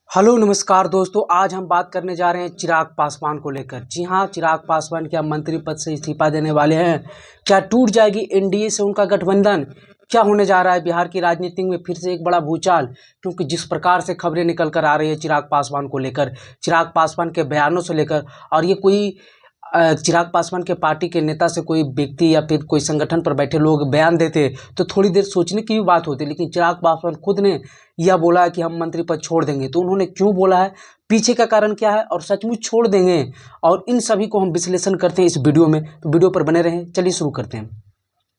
Hello नमस्कार दोस्तों, आज हम बात करने जा रहे हैं चिराग पासवान को लेकर। जी हाँ, चिराग पासवान क्या मंत्री पद से इस्तीफा देने वाले हैं? क्या टूट जाएगी एनडीए से उनका गठबंधन? क्या होने जा रहा है बिहार की राजनीति में फिर से एक बड़ा भूचाल? क्योंकि जिस प्रकार से खबरें निकल कर आ रही है चिराग पासवान को लेकर, चिराग पासवान के बयानों से लेकर, और ये कोई चिराग पासवान के पार्टी के नेता से कोई व्यक्ति या फिर कोई संगठन पर बैठे लोग बयान देते तो थोड़ी देर सोचने की भी बात होती, लेकिन चिराग पासवान खुद ने यह बोला है कि हम मंत्री पद छोड़ देंगे। तो उन्होंने क्यों बोला है, पीछे का कारण क्या है, और सचमुच छोड़ देंगे? और इन सभी को हम विश्लेषण करते हैं इस वीडियो में, तो वीडियो पर बने रहें। चलिए शुरू करते हैं।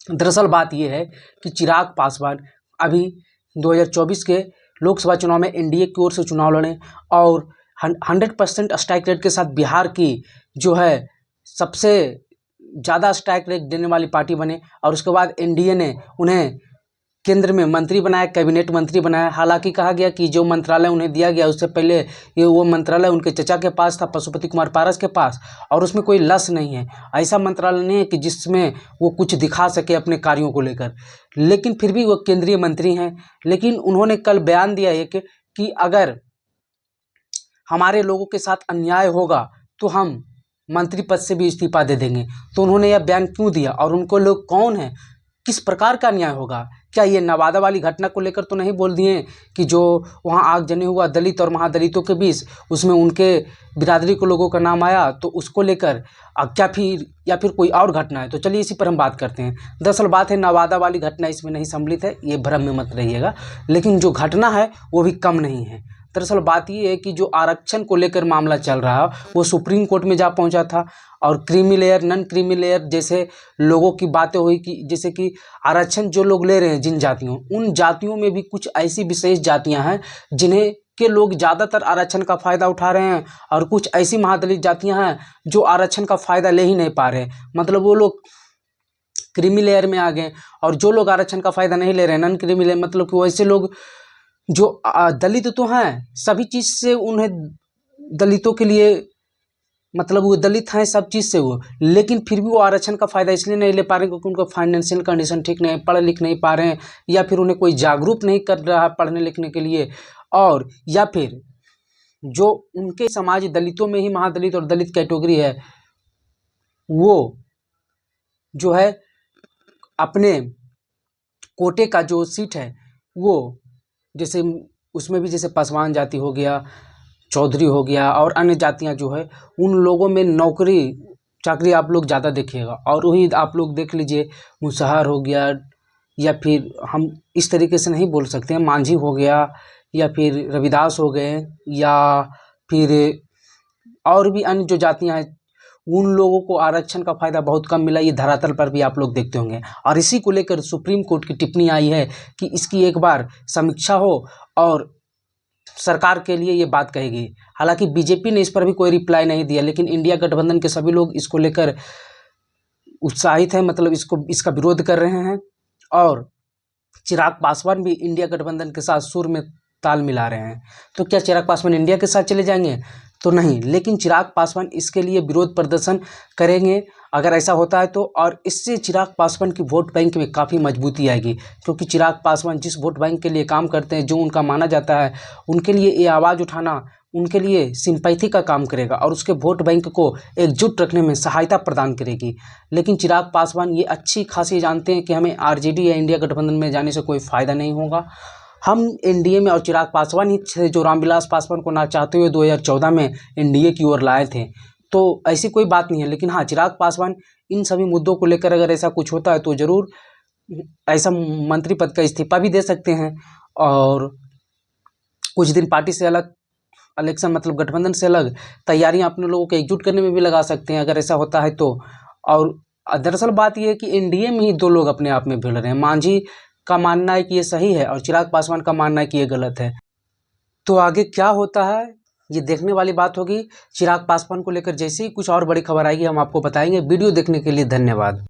दरअसल बात यह है कि चिराग पासवान अभी 2024 के लोकसभा चुनाव में एनडीए की ओर से चुनाव लड़े और 100% स्ट्राइक रेट के साथ बिहार की जो है सबसे ज़्यादा स्ट्राइक रेट देने वाली पार्टी बने। और उसके बाद एनडीए ने उन्हें केंद्र में मंत्री बनाया, कैबिनेट मंत्री बनाया। हालांकि कहा गया कि जो मंत्रालय उन्हें दिया गया उससे पहले ये वो मंत्रालय उनके चचा के पास था, पशुपति कुमार पारस के पास, और उसमें कोई लस नहीं है। ऐसा मंत्रालय नहीं है कि जिसमें वो कुछ दिखा सके अपने कार्यों को लेकर, लेकिन फिर भी वो केंद्रीय मंत्री हैं। लेकिन उन्होंने कल बयान दिया एक कि अगर हमारे लोगों के साथ अन्याय होगा तो हम मंत्री पद से भी इस्तीफा दे देंगे। तो उन्होंने यह बयान क्यों दिया, और उनको लोग कौन है, किस प्रकार का अन्याय होगा? क्या ये नवादा वाली घटना को लेकर तो नहीं बोल दिए कि जो वहाँ आगजनी हुआ दलित और महादलितों के बीच, उसमें उनके बिरादरी के लोगों का नाम आया, तो उसको लेकर क्या फिर या फिर कोई और घटना है? तो चलिए इसी पर हम बात करते हैं। दरअसल बात है नवादा वाली घटना इसमें नहीं सम्मिलित है, ये भ्रम में मत रहिएगा, लेकिन जो घटना है वो भी कम नहीं है। दरअसल बात ये है कि जो आरक्षण को लेकर मामला चल रहा है वो सुप्रीम कोर्ट में जा पहुंचा था, और creamy layer, non creamy layer जैसे लोगों की बातें हुई कि जैसे कि आरक्षण जो लोग ले रहे हैं जिन जातियों, उन जातियों में भी कुछ ऐसी विशेष जातियां हैं जिन्हें के लोग ज़्यादातर आरक्षण का फ़ायदा उठा रहे हैं, और कुछ ऐसी महादलित जातियां हैं जो आरक्षण का फ़ायदा ले ही नहीं पा रहे हैं। मतलब वो लोग क्रीमी लेयर में आ गए, और जो लोग आरक्षण का फ़ायदा नहीं ले रहे हैं नॉन क्रीमी लेयर, मतलब कि वैसे लोग जो दलित तो हैं, सभी चीज़ से उन्हें दलितों के लिए, मतलब वो दलित हैं सब चीज़ से वो, लेकिन फिर भी वो आरक्षण का फ़ायदा इसलिए नहीं ले पा रहे क्योंकि उनका फाइनेंशियल कंडीशन ठीक नहीं है, पढ़ लिख नहीं पा रहे हैं, या फिर उन्हें कोई जागरूक नहीं कर रहा है पढ़ने लिखने के लिए, और या फिर जो उनके समाज दलितों में ही महादलित और दलित कैटेगरी है, वो जो है अपने कोटे का जो सीट है वो, जैसे उसमें भी जैसे पासवान जाति हो गया, चौधरी हो गया, और अन्य जातियां जो है, उन लोगों में नौकरी चाकरी आप लोग ज़्यादा देखिएगा। और वही आप लोग देख लीजिए, मुसहर हो गया, या फिर हम इस तरीके से नहीं बोल सकते हैं, मांझी हो गया, या फिर रविदास हो गए, या फिर और भी अन्य जो जातियां हैं, उन लोगों को आरक्षण का फ़ायदा बहुत कम मिला। ये धरातल पर भी आप लोग देखते होंगे, और इसी को लेकर सुप्रीम कोर्ट की टिप्पणी आई है कि इसकी एक बार समीक्षा हो और सरकार के लिए ये बात कहेगी। हालांकि बीजेपी ने इस पर भी कोई रिप्लाई नहीं दिया, लेकिन इंडिया गठबंधन के सभी लोग इसको लेकर उत्साहित हैं, मतलब इसका विरोध कर रहे हैं, और चिराग पासवान भी इंडिया गठबंधन के साथ सुर में ताल मिला रहे हैं। तो क्या चिराग पासवान इंडिया के साथ चले जाएंगे? तो नहीं, लेकिन चिराग पासवान इसके लिए विरोध प्रदर्शन करेंगे अगर ऐसा होता है तो, और इससे चिराग पासवान की वोट बैंक में काफ़ी मजबूती आएगी, क्योंकि चिराग पासवान जिस वोट बैंक के लिए काम करते हैं, जो उनका माना जाता है, उनके लिए ये आवाज़ उठाना उनके लिए सिंपैथी का काम करेगा और उसके वोट बैंक को एकजुट रखने में सहायता प्रदान करेगी। लेकिन चिराग पासवान ये अच्छी खासी जानते हैं कि हमें आरजेडी या इंडिया गठबंधन में जाने से कोई फ़ायदा नहीं होगा। हम एनडीए में, और चिराग पासवान ही थे जो रामविलास पासवान को ना चाहते हुए 2014 में एनडीए की ओर लाए थे। तो ऐसी कोई बात नहीं है, लेकिन हाँ, चिराग पासवान इन सभी मुद्दों को लेकर अगर ऐसा कुछ होता है तो ज़रूर ऐसा मंत्री पद का इस्तीफा भी दे सकते हैं, और कुछ दिन पार्टी से अलग, इलेक्शन मतलब गठबंधन से अलग तैयारियां अपने लोगों को एकजुट करने में भी लगा सकते हैं अगर ऐसा होता है तो। और दरअसल बात यह है कि एनडीए में ही दो लोग अपने आप में भिड़ रहे हैं। मांझी का मानना है कि ये सही है, और चिराग पासवान का मानना है कि ये गलत है। तो आगे क्या होता है ये देखने वाली बात होगी। चिराग पासवान को लेकर जैसे ही कुछ और बड़ी खबर आएगी हम आपको बताएंगे। वीडियो देखने के लिए धन्यवाद।